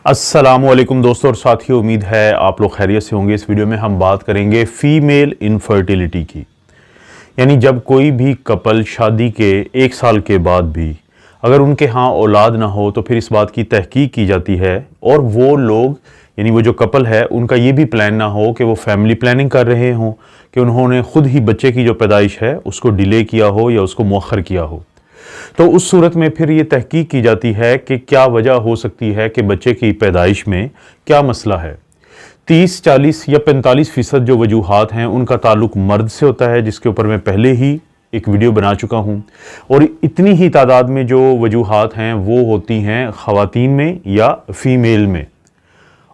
अस्सलामुअलैकुम दोस्तों और साथियों, उम्मीद है आप लोग खैरियत से होंगे। इस वीडियो में हम बात करेंगे फीमेल इनफर्टिलिटी की। यानी जब कोई भी कपल शादी के 1 साल के बाद भी अगर उनके यहाँ औलाद ना हो तो फिर इस बात की तहकीक की जाती है और वो लोग यानी वो जो कपल है उनका ये भी प्लान ना हो कि वो फैमिली प्लानिंग कर रहे हों कि उन्होंने खुद ही बच्चे की जो पैदाइश है उसको डिले किया हो या उसको मौखर किया हो। तो उस सूरत में फिर ये तहकीक की जाती है कि क्या वजह हो सकती है कि बच्चे की पैदाइश में क्या मसला है। 30, 40 या 45% जो वजूहात हैं उनका ताल्लुक मर्द से होता है, जिसके ऊपर मैं पहले ही एक वीडियो बना चुका हूं। और इतनी ही तादाद में जो वजूहात हैं वो होती हैं ख़वातीन में या फीमेल में।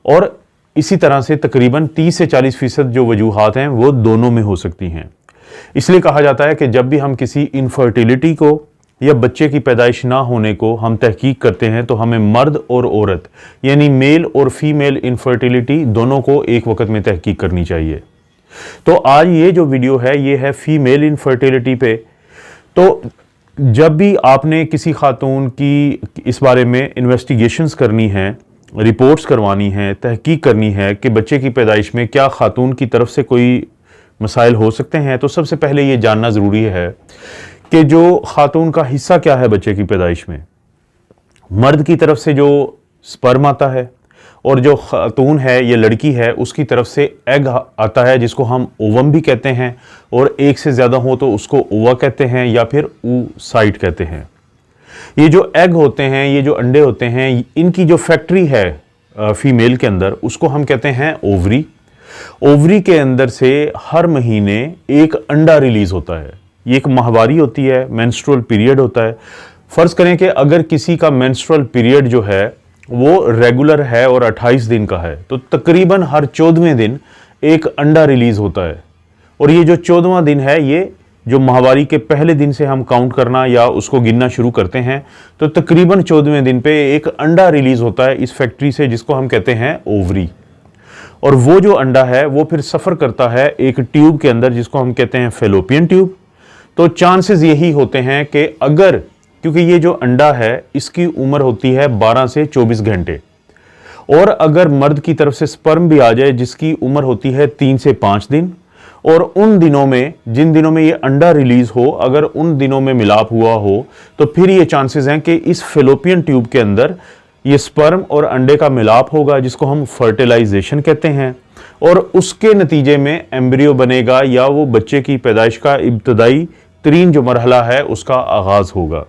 और इसी तरह से तकरीबन 30 से 40% जो वजूहात हैं वो दोनों में हो सकती हैं। इसलिए कहा जाता है कि जब भी हम किसी इनफर्टिलिटी को या बच्चे की पैदाइश ना होने को हम तहकीक करते हैं तो हमें मर्द और औरत यानी मेल और फीमेल इनफर्टिलिटी दोनों को एक वक्त में तहकीक करनी चाहिए। तो आज ये जो वीडियो है ये है फीमेल इनफर्टिलिटी पे। तो जब भी आपने किसी खातून की इस बारे में इन्वेस्टिगेशंस करनी है, रिपोर्ट्स करवानी है, तहकीक करनी है कि बच्चे की पैदाइश में क्या खातून की तरफ से कोई मसाइल हो सकते हैं, तो सबसे पहले ये जानना ज़रूरी है कि जो खातून का हिस्सा क्या है बच्चे की पैदाइश में। मर्द की तरफ से जो स्पर्म आता है और जो खातून है ये लड़की है उसकी तरफ से एग आता है, जिसको हम ओवम भी कहते हैं, और एक से ज़्यादा हो तो उसको ओवा कहते हैं या फिर oocyte कहते हैं। ये जो एग होते हैं, ये जो अंडे होते हैं, इनकी जो फैक्ट्री है फीमेल के अंदर उसको हम कहते हैं ओवरी। ओवरी के अंदर से हर महीने एक अंडा रिलीज होता है। ये एक माहवारी होती है, मेंस्ट्रुअल पीरियड होता है। फ़र्ज़ करें कि अगर किसी का मेंस्ट्रुअल पीरियड जो है वो रेगुलर है और 28 दिन का है तो तकरीबन हर 14वें दिन एक अंडा रिलीज़ होता है। और ये जो 14वां दिन है ये जो माहवारी के पहले दिन से हम काउंट करना या उसको गिनना शुरू करते हैं तो तकरीबन 14वें दिन पे एक अंडा रिलीज़ होता है इस फैक्ट्री से, जिसको हम कहते हैं ओवरी। और वो जो अंडा है वो फिर सफ़र करता है एक ट्यूब के अंदर जिसको हम कहते हैं फेलोपियन ट्यूब। तो चांसेस यही होते हैं कि अगर, क्योंकि ये जो अंडा है इसकी उम्र होती है 12 से 24 घंटे, और अगर मर्द की तरफ से स्पर्म भी आ जाए जिसकी उम्र होती है 3 से 5 दिन, और उन दिनों में जिन दिनों में ये अंडा रिलीज हो अगर उन दिनों में मिलाप हुआ हो तो फिर ये चांसेस हैं कि इस फेलोपियन ट्यूब के अंदर ये स्पर्म और अंडे का मिलाप होगा, जिसको हम फर्टिलाइजेशन कहते हैं, और उसके नतीजे में एम्ब्रियो बनेगा या वो बच्चे की पैदाइश का इब्तदाई तरीन जो मरहला है उसका आगाज होगा।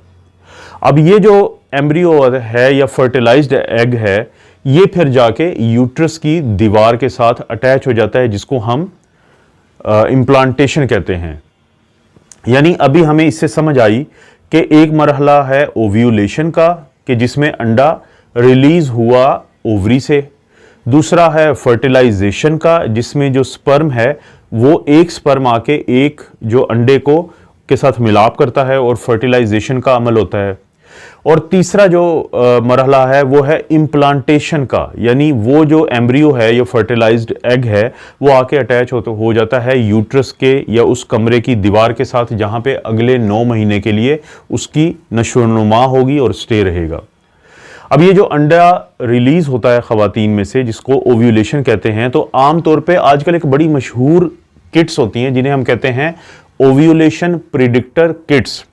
अब ये जो एम्ब्रियो है या फर्टिलाइज्ड एग है ये फिर जाके यूट्रस की दीवार के साथ अटैच हो जाता है, जिसको हम इम्प्लांटेशन कहते हैं। यानी अभी हमें इससे समझ आई कि एक मरहला है ओव्यूलेशन का कि जिसमें अंडा रिलीज हुआ ओवरी से, दूसरा है फर्टिलाइजेशन का जिसमें जो स्पर्म है वो एक स्पर्म आके एक जो अंडे को के साथ मिलाप करता है और फर्टिलाइजेशन का अमल होता है, और तीसरा जो मरहला है वो है इम्प्लांटेशन का, यानी वो जो एम्ब्रियो है या फर्टिलाइज्ड एग है वो आके अटैच हो जाता है यूट्रस के या उस कमरे की दीवार के साथ जहाँ पे अगले 9 महीने के लिए उसकी नशोनुमा होगी और स्टे रहेगा। अब ये जो अंडा रिलीज होता है ख़वातीन में से जिसको ओव्यूलेशन कहते हैं, तो आमतौर पे आजकल एक बड़ी मशहूर किट्स होती हैं जिन्हें हम कहते हैं ओव्यूलेशन प्रिडिक्टर किट्स,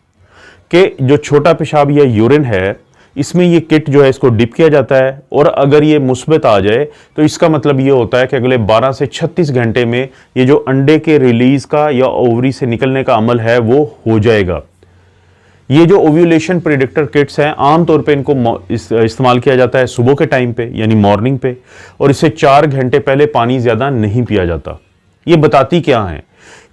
के जो छोटा पेशाब या यूरिन है इसमें ये किट जो है इसको डिप किया जाता है, और अगर ये मुस्बत आ जाए तो इसका मतलब ये होता है कि अगले 12 से 36 घंटे में ये जो अंडे के रिलीज का या ओवरी से निकलने का अमल है वो हो जाएगा। ये जो ओव्यूलेशन प्रिडिक्टर किट्स हैं आमतौर पे इनको इस्तेमाल किया जाता है सुबह के टाइम पे यानी मॉर्निंग पे, और इससे 4 घंटे पहले पानी ज़्यादा नहीं पिया जाता। ये बताती क्या हैं?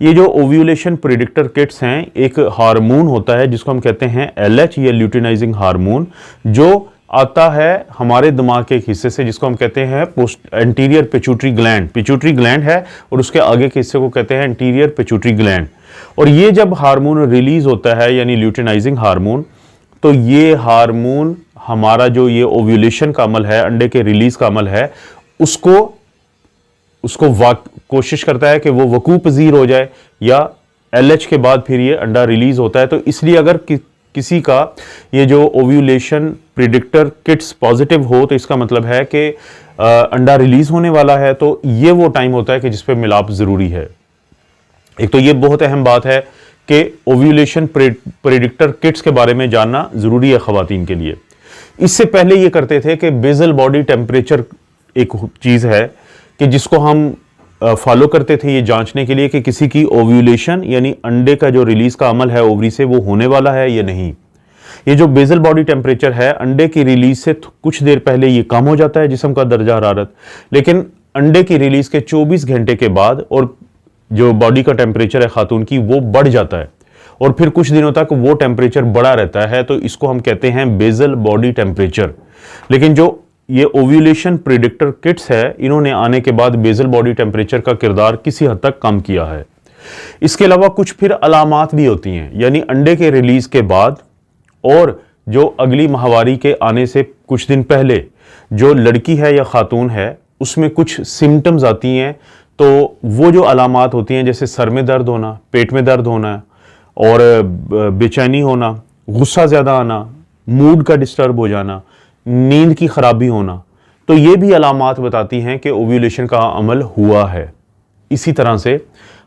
ये जो ओव्यूलेशन प्रिडिक्टर किट्स हैं एक हार्मोन होता है जिसको हम कहते हैं LH या ल्यूटिनाइजिंग हार्मोन, जो आता है हमारे दिमाग के एक हिस्से से जिसको हम कहते हैं anterior pituitary gland. Pituitary gland है और उसके आगे के हिस्से को कहते हैं एंटीरियर पिट्यूटरी ग्लैंड। और ये जब हार्मोन रिलीज होता है यानी ल्यूटिनाइजिंग हार्मोन, तो ये हार्मोन हमारा जो ये ओव्यूलेशन का अमल है, अंडे के रिलीज का अमल है, उसको कोशिश करता है कि वो वकूअ पज़ीर हो जाए, या LH के बाद फिर ये अंडा रिलीज होता है। तो इसलिए अगर किसी का ये जो ओव्यूलेशन प्रिडिक्टर किट्स पॉजिटिव हो तो इसका मतलब है कि अंडा रिलीज होने वाला है, तो ये वो टाइम होता है कि जिस पे मिलाप ज़रूरी है। एक तो ये बहुत अहम बात है कि ओव्यूलेशन प्रिडिक्टर किट्स के बारे में जानना ज़रूरी है ख़वातीन के लिए। इससे पहले ये करते थे कि बेजल बॉडी टेम्परेचर एक चीज़ है कि जिसको हम फॉलो करते थे ये जांचने के लिए कि किसी की ओव्यूलेशन यानी अंडे का जो रिलीज का अमल है ओवरी से वो होने वाला है या नहीं। ये जो बेजल बॉडी टेम्परेचर है अंडे की रिलीज से कुछ देर पहले ये कम हो जाता है जिस्म का दर्जा हरारत, लेकिन अंडे की रिलीज के 24 घंटे के बाद और जो बॉडी का टेम्परेचर है खातून की वो बढ़ जाता है और फिर कुछ दिनों तक वो टेम्परेचर बढ़ा रहता है, तो इसको हम कहते हैं बेजल बॉडी टेम्परेचर। लेकिन जो ये ओव्यूलेशन प्रिडिक्टर किट्स है इन्होंने आने के बाद बेजल बॉडी टेम्परेचर का किरदार किसी हद तक कम किया है। इसके अलावा कुछ फिर अलामात भी होती हैं, यानी अंडे के रिलीज के बाद और जो अगली माहवारी के आने से कुछ दिन पहले जो लड़की है या खातून है उसमें कुछ सिम्टम्स आती हैं, तो वो जो अलामात होती हैं जैसे सर में दर्द होना, पेट में दर्द होना और बेचैनी होना, गुस्सा ज़्यादा आना, मूड का डिस्टर्ब हो जाना, नींद की खराबी होना, तो ये भी अलामात बताती हैं कि ओव्यूलेशन का अमल हुआ है। इसी तरह से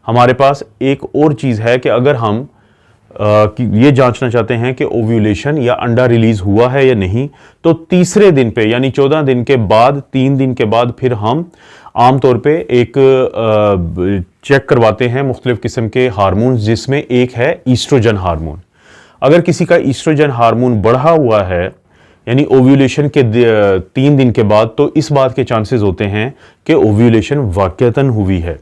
हमारे पास एक और चीज़ है कि अगर हम ये जांचना चाहते हैं कि ओव्यूलेशन या अंडा रिलीज हुआ है या नहीं, तो तीसरे दिन पे यानी 14 दिन के बाद 3 दिन के बाद फिर हम आमतौर पे एक चेक करवाते हैं मुख्तलिफ किस्म के हार्मोन, जिसमें एक है ईस्ट्रोजन हार्मोन। अगर किसी का ईस्ट्रोजन हार्मोन बढ़ा हुआ है यानी ओव्यूलेशन के 3 दिन के बाद, तो इस बात के चांसेस होते हैं कि ओव्यूलेशन वाकईतन हुई है,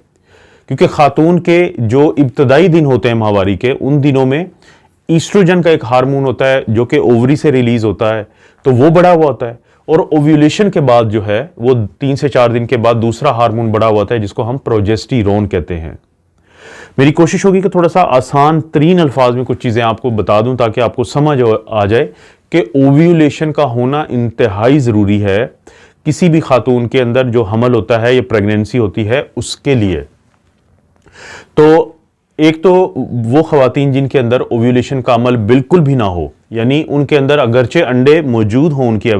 क्योंकि खातून के जो इब्तदाई दिन होते हैं माहवारी के उन दिनों में ईस्ट्रोजन का एक हार्मोन होता है जो कि ओवरी से रिलीज होता है, तो वो बढ़ा हुआ होता है, और ओव्यूलेशन के बाद जो है वो 3 से 4 दिन के बाद दूसरा हार्मोन बढ़ा हुआ होता है जिसको हम प्रोजेस्टेरोन कहते हैं। मेरी कोशिश होगी कि थोड़ा सा आसान तरीन अल्फाज में कुछ चीज़ें आपको बता दूं ताकि आपको समझ आ जाए कि ओव्यूलेशन का होना इंतहाई ज़रूरी है किसी भी खातून के अंदर जो हमल होता है या प्रेगनेंसी होती है उसके लिए। तो एक तो वो ख़वातीन जिनके अंदर ओव्यूलेशन का अमल बिल्कुल भी ना हो, यानी उनके अंदर अगरचे अंडे मौजूद हों उनकी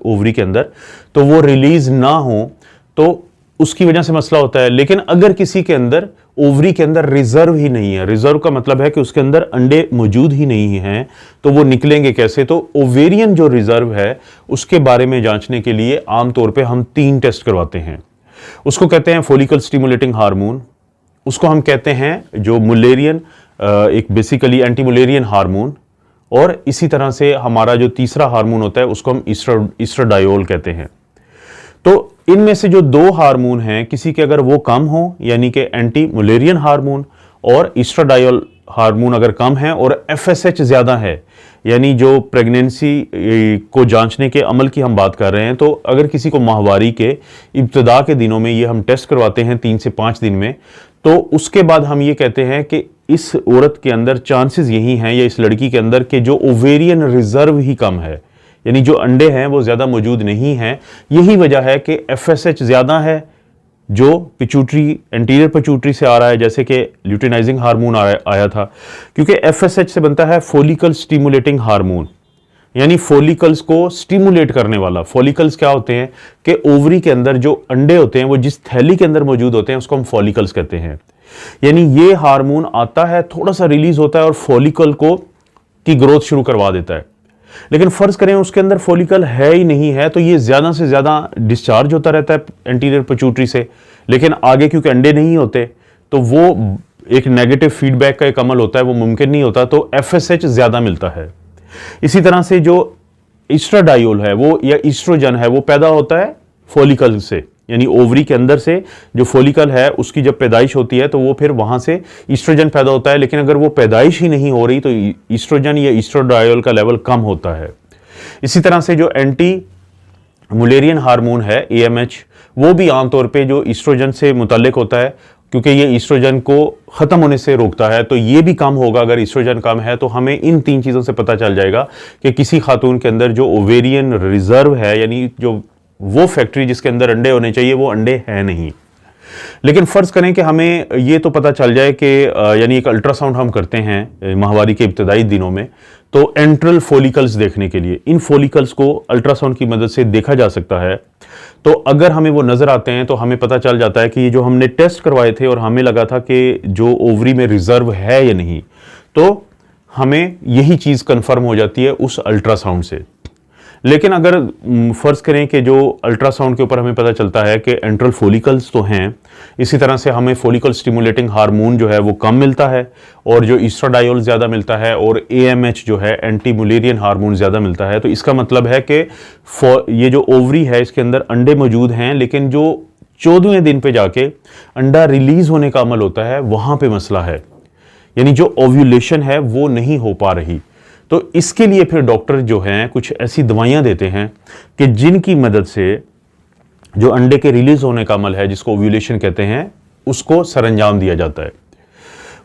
ओवरी के अंदर तो वो रिलीज ना हो, तो उसकी वजह से मसला होता है। लेकिन अगर किसी के अंदर ओवरी के अंदर रिजर्व ही नहीं है, रिजर्व का मतलब है कि उसके अंदर अंडे मौजूद ही नहीं हैं, तो वो निकलेंगे कैसे? तो ओवेरियन जो रिजर्व है उसके बारे में जांचने के लिए आमतौर पे हम 3 टेस्ट करवाते हैं। उसको कहते हैं फॉलिकल स्टिमुलेटिंग हार्मोन, उसको हम कहते हैं जो मुलेरियन एक बेसिकली एंटी मुलेरियन हार्मोन, और इसी तरह से हमारा जो तीसरा हार्मोन होता है उसको हम ईस्ट्राडायोल कहते हैं। तो इनमें से जो 2 हार्मोन हैं किसी के अगर वो कम हो यानी कि एंटी मुलेरियन हार्मोन और ईस्ट्राडायोल हार्मोन अगर कम है और एफएसएच ज़्यादा है, यानी जो प्रेगनेंसी को जांचने के अमल की हम बात कर रहे हैं, तो अगर किसी को माहवारी के इब्तदा के दिनों में ये हम टेस्ट करवाते हैं 3 से 5 दिन में, तो उसके बाद हम ये कहते हैं कि इस औरत के अंदर चांसेस यही हैं या इस लड़की के अंदर कि जो ओवेरियन रिजर्व ही कम है, यानी जो अंडे हैं वो ज़्यादा मौजूद नहीं हैं। यही वजह है कि एफएसएच ज़्यादा है जो पिट्यूटरी एंटीरियर पिट्यूटरी से आ रहा है, जैसे कि ल्यूटिनाइजिंग हार्मोन आया था, क्योंकि एफएसएच से बनता है फॉलिकल स्टिमुलेटिंग हार्मोन, यानी फॉलिकल्स को स्टिमुलेट करने वाला। फॉलिकल्स क्या होते हैं कि ओवरी के अंदर जो अंडे होते हैं वो जिस थैली के अंदर मौजूद होते हैं उसको हम फॉलिकल्स कहते हैं। यानी ये हार्मोन आता है, थोड़ा सा रिलीज होता है और फॉलिकल को की ग्रोथ शुरू करवा देता है। लेकिन फर्ज करें उसके अंदर फॉलिकल है ही नहीं है, तो ये ज्यादा से ज्यादा डिस्चार्ज होता रहता है एंटीरियर पिट्यूटरी से, लेकिन आगे क्योंकि अंडे नहीं होते तो वो एक नेगेटिव फीडबैक का एक अमल होता है, वो मुमकिन नहीं होता, तो एफएसएच ज्यादा मिलता है। इसी तरह से जो ईस्ट्राडायोल है वो या ईस्ट्रोजन है वो पैदा होता है फॉलिकल से, यानी ओवरी के अंदर से जो फॉलिकल है उसकी जब पैदाइश होती है तो वो फिर वहां से ईस्ट्रोजन पैदा होता है। लेकिन अगर वो पैदाइश ही नहीं हो रही तो ईस्ट्रोजन या ईस्ट्राडायोल का लेवल कम होता है। इसी तरह से जो एंटी मुलेरियन हार्मोन है एएमएच, वो भी आमतौर पे जो ईस्ट्रोजन से मुतल्लिक होता है, क्योंकि ये ईस्ट्रोजन को ख़त्म होने से रोकता है, तो ये भी कम होगा। अगर ईस्ट्रोजन कम है तो हमें इन 3 चीज़ों से पता चल जाएगा कि किसी खातून के अंदर जो ओवेरियन रिजर्व है, यानी जो वो फैक्ट्री जिसके अंदर अंडे होने चाहिए वो अंडे हैं नहीं। लेकिन फ़र्ज़ करें कि हमें ये तो पता चल जाए कि यानी एक अल्ट्रासाउंड हम करते हैं माहवारी के इब्तदाई दिनों में, तो एंट्रल फॉलिकल्स देखने के लिए इन फॉलिकल्स को अल्ट्रासाउंड की मदद से देखा जा सकता है। तो अगर हमें वो नज़र आते हैं तो हमें पता चल जाता है कि ये जो हमने टेस्ट करवाए थे और हमें लगा था कि जो ओवरी में रिजर्व है या नहीं, तो हमें यही चीज़ कंफर्म हो जाती है उस अल्ट्रासाउंड से। लेकिन अगर फ़र्ज़ करें कि जो अल्ट्रासाउंड के ऊपर हमें पता चलता है कि एंट्रल फॉलिकल्स तो हैं, इसी तरह से हमें फॉलिकल स्टिमुलेटिंग हार्मोन जो है वो कम मिलता है और जो ईस्ट्राडायोल ज़्यादा मिलता है और AMH जो है एंटी मुलेरियन हार्मोन ज़्यादा मिलता है, तो इसका मतलब है कि ये जो ओवरी है इसके अंदर अंडे मौजूद हैं, लेकिन जो 14वें दिन पे जाके अंडा रिलीज़ होने का अमल होता है वहाँ पे मसला है, यानी जो ओव्यूलेशन है वो नहीं हो पा रही। तो इसके लिए फिर डॉक्टर जो हैं कुछ ऐसी दवाइयाँ देते हैं कि जिनकी मदद से जो अंडे के रिलीज होने का अमल है, जिसको ओव्यूलेशन कहते हैं, उसको सरंजाम दिया जाता है।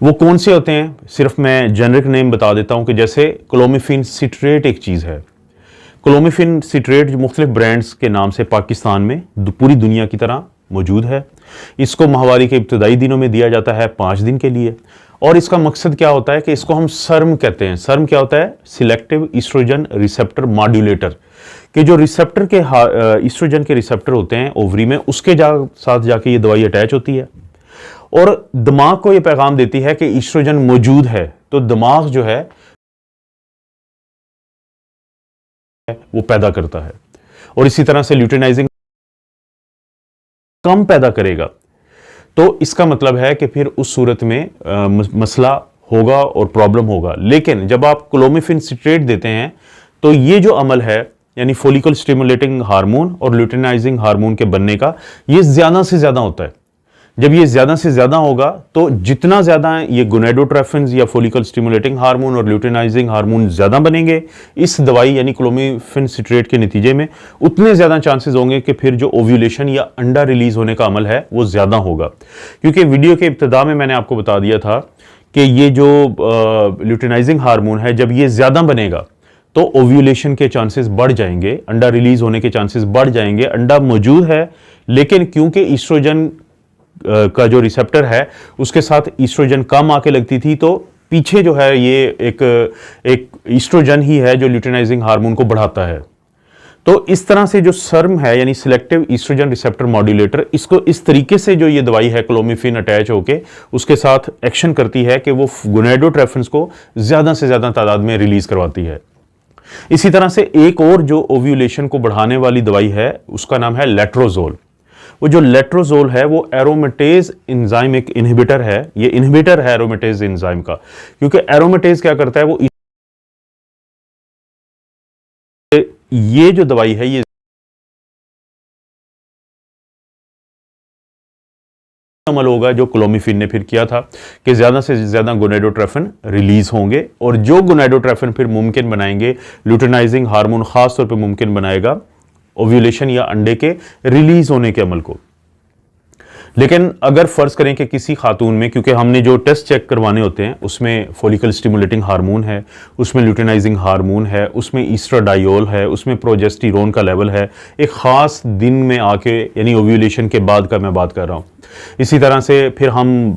वो कौन से होते हैं, सिर्फ मैं जेनरिक नेम बता देता हूं कि जैसे क्लोमिफेन सिट्रेट एक चीज़ है। क्लोमिफेन सिट्रेट जो मुख्तलिफ ब्रांड्स के नाम से पाकिस्तान में पूरी दुनिया की तरह मौजूद है। इसको माहवारी के इब्तदाई दिनों में दिया जाता है 5 दिन के लिए, और इसका मकसद क्या होता है कि इसको हम सर्म कहते हैं। सर्म क्या होता है? सिलेक्टिव ईस्ट्रोजन रिसेप्टर मॉड्यूलेटर, कि जो रिसेप्टर के ईस्ट्रोजन के रिसेप्टर होते हैं ओवरी में, उसके साथ जाके ये दवाई अटैच होती है और दिमाग को ये पैगाम देती है कि ईस्ट्रोजन मौजूद है, तो दिमाग जो है वो पैदा करता है और इसी तरह से ल्यूटेनाइजिंग कम पैदा करेगा। तो इसका मतलब है कि फिर उस सूरत में मसला होगा और प्रॉब्लम होगा। लेकिन जब आप क्लोमिफेन सिट्रेट देते हैं तो ये जो अमल है, यानी फॉलिकल स्टिमुलेटिंग हार्मोन और ल्यूटेनाइजिंग हार्मोन के बनने का, ये ज्यादा से ज्यादा होता है। जब ये ज्यादा से ज्यादा होगा तो जितना ज्यादा ये गोनेडोट्रोफिन्स या फॉलिकल स्टिमुलेटिंग हार्मोन और ल्यूटेनाइजिंग हार्मोन ज्यादा बनेंगे इस दवाई यानी क्लोमिफेन सिट्रेट के नतीजे में, उतने ज्यादा चांसेस होंगे कि फिर जो ओव्यूलेशन या अंडा रिलीज होने का अमल है वो ज्यादा होगा। क्योंकि वीडियो के इब्तिदा में मैंने आपको बता दिया था कि ये जो ल्यूटेनाइजिंग हार्मोन है, जब ये ज्यादा बनेगा तो ओव्यूलेशन के चांसेस बढ़ जाएंगे, अंडा रिलीज होने के चांसेस बढ़ जाएंगे। अंडा मौजूद है, लेकिन क्योंकि ईस्ट्रोजन का जो रिसेप्टर है उसके साथ ईस्ट्रोजन कम आके लगती थी, तो पीछे जो है ये एक ईस्ट्रोजन ही है जो ल्यूटेनाइजिंग हार्मोन को बढ़ाता है। तो इस तरह से जो सर्म है यानी सिलेक्टिव ईस्ट्रोजन रिसेप्टर मॉड्यूलेटर, इसको इस तरीके से जो ये दवाई है क्लोमिफेन अटैच होके उसके साथ एक्शन करती है कि वो गोनेडोट्रोफिन्स को ज्यादा से ज्यादा तादाद में रिलीज करवाती है। इसी तरह से एक और जो ओव्यूलेशन को बढ़ाने वाली दवाई है उसका नाम है लेट्रोजोल। वो जो लेट्रोजोल है वो एरोमेटेज एंजाइम एक इनहिबिटर है, ये इनहिबिटर है एरोमेटेज एंजाइम का। क्योंकि एरोमेटेज क्या करता है, वो ये जो दवाई है ये अमल होगा जो क्लोमिफेन ने फिर किया था कि ज्यादा से ज्यादा गोनेडोट्रोफिन रिलीज होंगे, और जो गोनेडोट्रोफिन फिर मुमकिन बनाएंगे, ल्यूटेनाइजिंग हार्मोन खास तौर पे मुमकिन बनाएगा ओव्यूलेशन या अंडे के रिलीज होने के अमल को। लेकिन अगर फर्ज करें कि किसी खातून में, क्योंकि हमने जो टेस्ट चेक करवाने होते हैं उसमें फॉलिकल स्टिमुलेटिंग हार्मोन है, उसमें ल्यूटेनाइजिंग हार्मोन है, उसमें ईस्ट्राडायोल है, उसमें प्रोजेस्टेरोन का लेवल है, एक खास दिन में आके यानी ओव्यूलेशन के बाद का मैं बात कर रहा हूँ। इसी तरह से फिर हम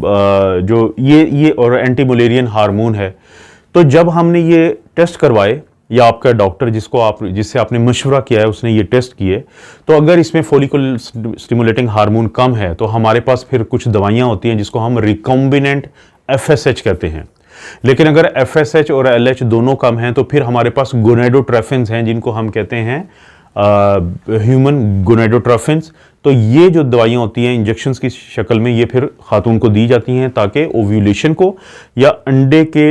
जो ये और एंटी मुलेरियन हार्मोन है, तो जब हमने ये टेस्ट करवाए या आपका डॉक्टर जिससे आपने मशवरा किया है उसने ये टेस्ट किए, तो अगर इसमें फॉलिकल स्टिमुलेटिंग हार्मोन कम है तो हमारे पास फिर कुछ दवाइयाँ होती हैं जिसको हम रिकॉम्बिनेंट FSH कहते हैं। लेकिन अगर FSH और LH दोनों कम हैं तो फिर हमारे पास गोनेडोट्रोफिन्स हैं जिनको हम कहते हैं ह्यूमन गोनेडोट्रोफिन्स। तो ये जो दवाइयाँ होती हैं इंजेक्शंस की शक्ल में, ये फिर खातून को दी जाती हैं ताकि ओव्यूलेशन को या अंडे के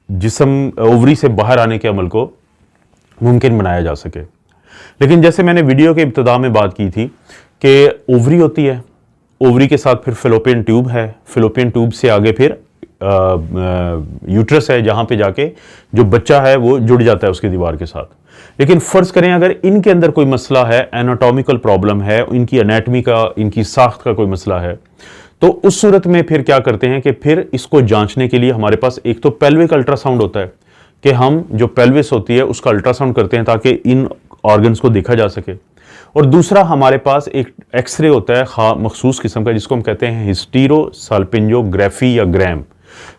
जिस्म ओवरी से बाहर आने के अमल को मुमकिन बनाया जा सके। लेकिन जैसे मैंने वीडियो के इब्तिदा में बात की थी कि ओवरी होती है, ओवरी के साथ फिर फेलोपियन ट्यूब है, फेलोपियन ट्यूब से आगे फिर यूट्रस है जहाँ पे जाके जो बच्चा है वो जुड़ जाता है उसकी दीवार के साथ। लेकिन फर्ज करें अगर इनके अंदर कोई मसला है, एनाटॉमिकल प्रॉब्लम है, इनकी एनाटमी का, इनकी साख्त का कोई मसला है, तो उस सूरत में फिर क्या करते हैं कि फिर इसको जांचने के लिए हमारे पास एक तो पेल्विक अल्ट्रासाउंड होता है कि हम जो पेल्विस होती है उसका अल्ट्रासाउंड करते हैं ताकि इन ऑर्गन्स को देखा जा सके। और दूसरा हमारे पास एक एक्सरे होता है मखसूस किस्म का, जिसको हम कहते हैं हिस्टीरोसाल्पिंजोग्राफी या ग्रैम।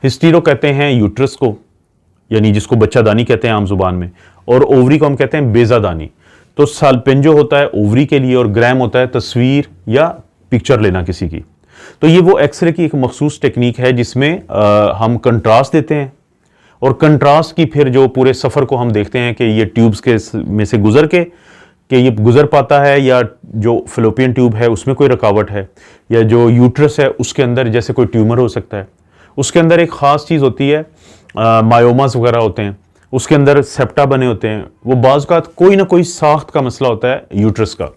हिस्टीरो कहते हैं यूट्रस को, यानी जिसको बच्चादानी कहते हैं आम जुबान में, और ओवरी को हम कहते हैं बेजादानी। तो साल्पिंजो होता है ओवरी के लिए और ग्रैम होता है तस्वीर या पिक्चर लेना किसी की। तो ये वो एक्सरे की एक मखसूस टेक्निक है जिसमें हम कंट्रास्ट देते हैं, और कंट्रास्ट की फिर जो पूरे सफ़र को हम देखते हैं कि ये ट्यूब्स के में से गुजर के कि ये गुजर पाता है, या जो फेलोपियन ट्यूब है उसमें कोई रुकावट है, या जो यूट्रस है उसके अंदर जैसे कोई ट्यूमर हो सकता है, उसके अंदर एक ख़ास चीज़ होती है, मायोमास वगैरह होते हैं, उसके अंदर सेप्टा बने होते हैं, वो बाज़ का कोई ना कोई साख्त का मसला होता है यूट्रस का।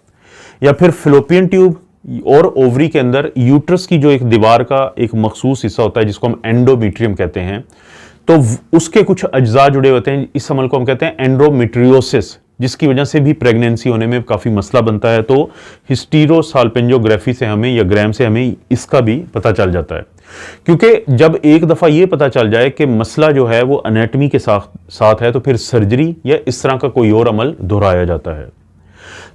या फिर फेलोपियन ट्यूब और ओवरी के अंदर यूट्रस की जो एक दीवार का एक मखसूस हिस्सा होता है जिसको हम एंडोमेट्रियम कहते हैं, तो उसके कुछ अज्जा जुड़े होते हैं। इस अमल को हम कहते हैं एंडोमेट्रियोसिस, जिसकी वजह से भी प्रेगनेंसी होने में काफ़ी मसला बनता है। तो हिस्टीरोसाल्पिंजोग्राफी से हमें या ग्रैम से हमें इसका भी पता चल जाता है, क्योंकि जब एक दफ़ा ये पता चल जाए कि मसला जो है वो एनाटमी के साथ है, तो फिर सर्जरी या इस तरह का कोई और अमल दोहराया जाता है।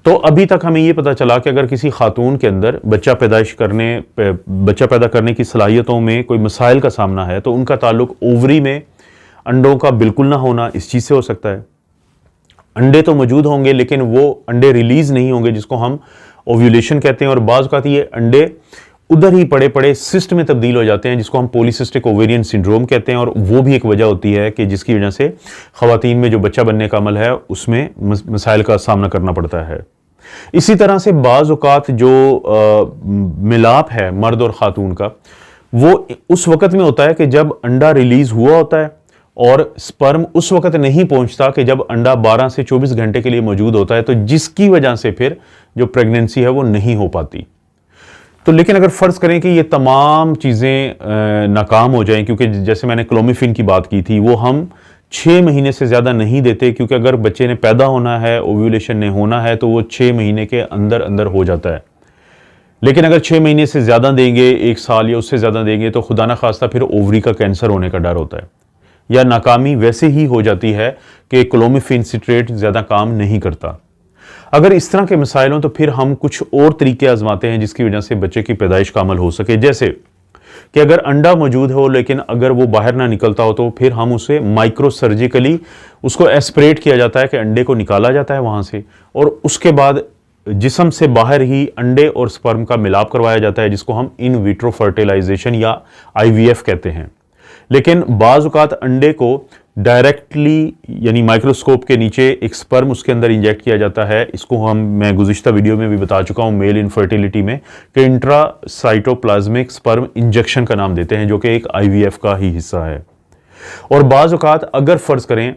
तो अभी तक हमें ये पता चला कि अगर किसी खातून के अंदर बच्चा पैदा करने की सलाहियतों में कोई मसाइल का सामना है, तो उनका ताल्लुक ओवरी में अंडों का बिल्कुल ना होना इस चीज़ से हो सकता है। अंडे तो मौजूद होंगे लेकिन वो अंडे रिलीज नहीं होंगे, जिसको हम ओव्यूलेशन कहते हैं, और बाज़ औक़ात ये अंडे उधर ही पड़े पड़े सिस्ट में तब्दील हो जाते हैं, जिसको हम पॉलीसिस्टिक ओवेरियन सिंड्रोम कहते हैं। और वो भी एक वजह होती है कि जिसकी वजह से ख़वातीन में जो बच्चा बनने का अमल है उसमें मसाइल का सामना करना पड़ता है। इसी तरह से बाज़ औक़ात जो मिलाप है मर्द और ख़ातून का, वो उस वक़्त में होता है कि जब अंडा रिलीज़ हुआ होता है, और स्पर्म उस वक़्त नहीं पहुंचता कि जब अंडा 12 से 24 घंटे के लिए मौजूद होता है, तो जिसकी वजह से फिर जो प्रेगनेंसी है वो नहीं हो पाती। तो लेकिन अगर फ़र्ज़ करें कि ये तमाम चीज़ें नाकाम हो जाएं, क्योंकि जैसे मैंने क्लोमिफिन की बात की थी, वो हम 6 महीने से ज़्यादा नहीं देते, क्योंकि अगर बच्चे ने पैदा होना है, ओव्यूलेशन ने होना है, तो वो 6 महीने के अंदर अंदर हो जाता है। लेकिन अगर 6 महीने से ज़्यादा देंगे, 1 साल या उससे ज़्यादा देंगे, तो खुदा न खास्ता फिर ओवरी का कैंसर होने का डर होता है, या नाकामी वैसे ही हो जाती है कि क्लोमिफिन सिट्रेट ज़्यादा काम नहीं करता। अगर इस तरह के मसाइल हों तो फिर हम कुछ और तरीके आजमाते हैं जिसकी वजह से बच्चे की पैदाइश का अमल हो सके। जैसे कि अगर अंडा मौजूद हो लेकिन अगर वो बाहर ना निकलता हो, तो फिर हम उसे माइक्रो सर्जिकली उसको एस्पिरेट किया जाता है कि अंडे को निकाला जाता है वहाँ से, और उसके बाद जिस्म से बाहर ही अंडे और स्पर्म का मिलाप करवाया जाता है, जिसको हम इन विट्रो फर्टिलाइजेशन या IVF कहते हैं। लेकिन बाज़ औक़ात अंडे को डायरेक्टली यानी माइक्रोस्कोप के नीचे एक स्पर्म उसके अंदर इंजेक्ट किया जाता है। इसको मैं गुज़िश्ता वीडियो में भी बता चुका हूँ मेल इनफर्टिलिटी में, कि इंट्रासाइटोप्लाज्मिक स्पर्म इंजेक्शन का नाम देते हैं, जो कि एक IVF का ही हिस्सा है। और बाज़ औक़ात अगर फ़र्ज़ करें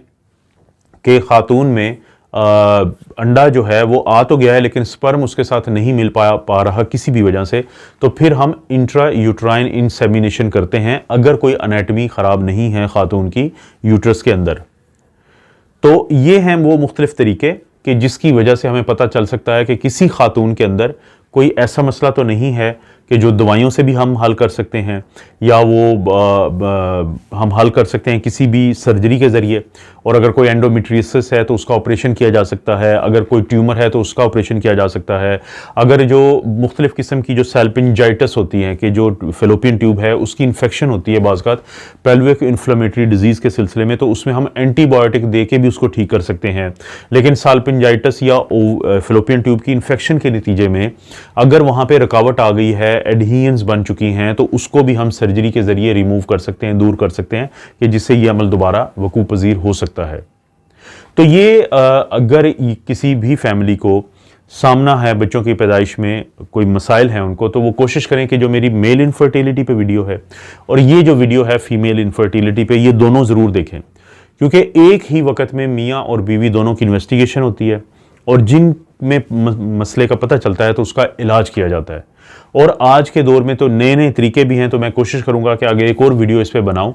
कि खातून में अंडा जो है वो आ तो गया है लेकिन स्पर्म उसके साथ नहीं मिल पा रहा किसी भी वजह से, तो फिर हम इंट्रा यूट्राइन इंसेमिनेशन करते हैं, अगर कोई एनाटमी ख़राब नहीं है खातून की यूट्रस के अंदर। तो ये हैं वो मुख्तलिफ तरीके कि जिसकी वजह से हमें पता चल सकता है कि किसी खातून के अंदर कोई ऐसा मसला तो नहीं है कि जो दवाइयों से भी हम हल कर सकते हैं, या वो हम हल कर सकते हैं किसी भी सर्जरी के ज़रिए। और अगर कोई एंडोमेट्रियोसिस है तो उसका ऑपरेशन किया जा सकता है, अगर कोई ट्यूमर है तो उसका ऑपरेशन किया जा सकता है, अगर जो मुख्तलिफ़ किस्म की जो सैल्पिंजाइटिस होती हैं कि जो फेलोपियन ट्यूब है उसकी इन्फेक्शन होती है बाज़ पेल्विक इन्फ्लेमेटरी डिजीज़ के सिलसिले में, तो उसमें हम एंटीबायोटिक दे के भी उसको ठीक कर सकते हैं। लेकिन सैल्पिंजाइटिस या फेलोपियन ट्यूब की इन्फेक्शन के नतीजे में अगर वहाँ पर रुकावट आ गई है, एडहीएंस बन चुकी हैं, तो उसको भी हम सर्जरी के ज़रिए रिमूव कर सकते हैं, दूर कर सकते हैं, कि जिससे ये अमल दोबारा वकूफ़ पज़ीर हो सकता है। तो ये अगर किसी भी फैमिली को सामना है बच्चों की पैदाइश में कोई मसाइल हैं उनको, तो वो कोशिश करें कि जो मेरी मेल इनफर्टिलिटी पे वीडियो है और ये जो वीडियो है फीमेल इनफर्टिलिटी पे, ये दोनों ज़रूर देखें, क्योंकि एक ही वक्त में मियाँ और बीवी दोनों की इन्वेस्टिगेशन होती है, और जिन में मसले का पता चलता है तो उसका इलाज किया जाता है। और आज के दौर में तो नए नए तरीके भी हैं, तो मैं कोशिश करूंगा कि आगे एक और वीडियो इस पे बनाऊं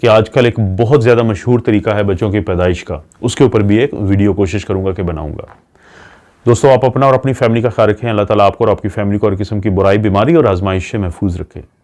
कि आजकल एक बहुत ज़्यादा मशहूर तरीका है बच्चों की पैदाइश का, उसके ऊपर भी एक वीडियो कोशिश करूंगा कि बनाऊंगा। दोस्तों, आप अपना और अपनी फैमिली का ख्याल रखें। अल्लाह ताला आपको और आपकी फैमिली को हर किस्म की बुराई, बीमारी और आजमाइश से महफूज रखे।